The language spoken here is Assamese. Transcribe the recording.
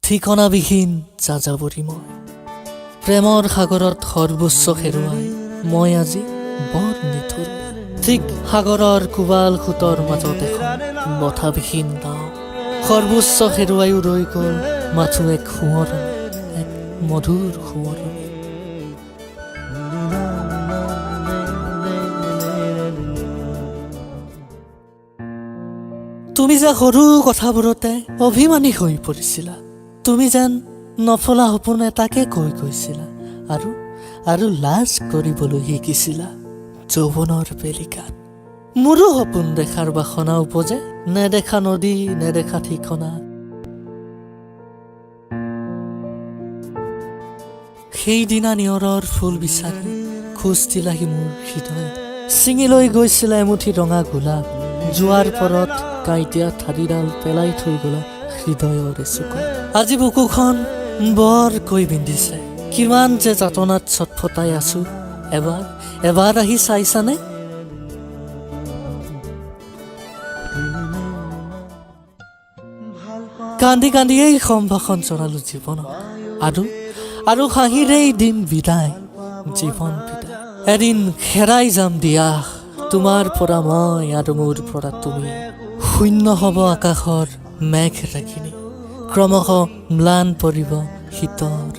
ঠিকনাবিহীন যাযাবৰী মই প্ৰেমৰ সাগৰত সৰ্বোচ্চ হেৰুৱাই মই আজি বৰ নিঠুৰ ঠিক সাগৰৰ কোবাল খুঁটৰ মাজত এখন বঠাবিহীন নাও সৰ্বোচ্চ হেৰুৱাইও ৰৈ গ'ল মাথো এক সোঁৱৰণি এক মধুৰ সোঁৱৰণি তুমি যে সৰু কথাবোৰতে অভিমানী হৈ পৰিছিলা তুমি যেন নফলা সপোন এটাকে কৈ গৈছিলা আৰু লাজ কৰিবলৈ শিকিছিলা যৌৱনৰ বেলিকাত মোৰো সপোন দেখাৰ বাসনা উপজে নেদেখা নদী নেদেখা ঠিকনা সেইদিনা নিয়ৰৰ ফুল বিচাৰি খোজ দিলাহি মোৰ হৃদয় ছিঙি লৈ গৈছিলা এমুঠি ৰঙা গোলাপ যোৱাৰ পৰত কাইটীয়া ঠাৰিডাল পেলাই থৈ গলা হৃদয়ৰ এচুকত আজি বুকুখন বৰকৈ বিন্ধিছে কিমান যে যাতনাত ছটফটাই আছো এবাৰ আহি চাইছানে কান্দি কান্দিয়েই সম্ভাষণ জনালো জীৱনক আৰু হাঁহিৰেই দিম বিদায় জীৱন বিদায় এদিন হেৰাই যাম দিয়া তোমাৰ পৰা মই আৰু মোৰ পৰা তুমি শূন্য হ'ব আকাশৰ মেঘ ৰাখিনী ক্ৰমশ ম্লান পৰিব শীতৰ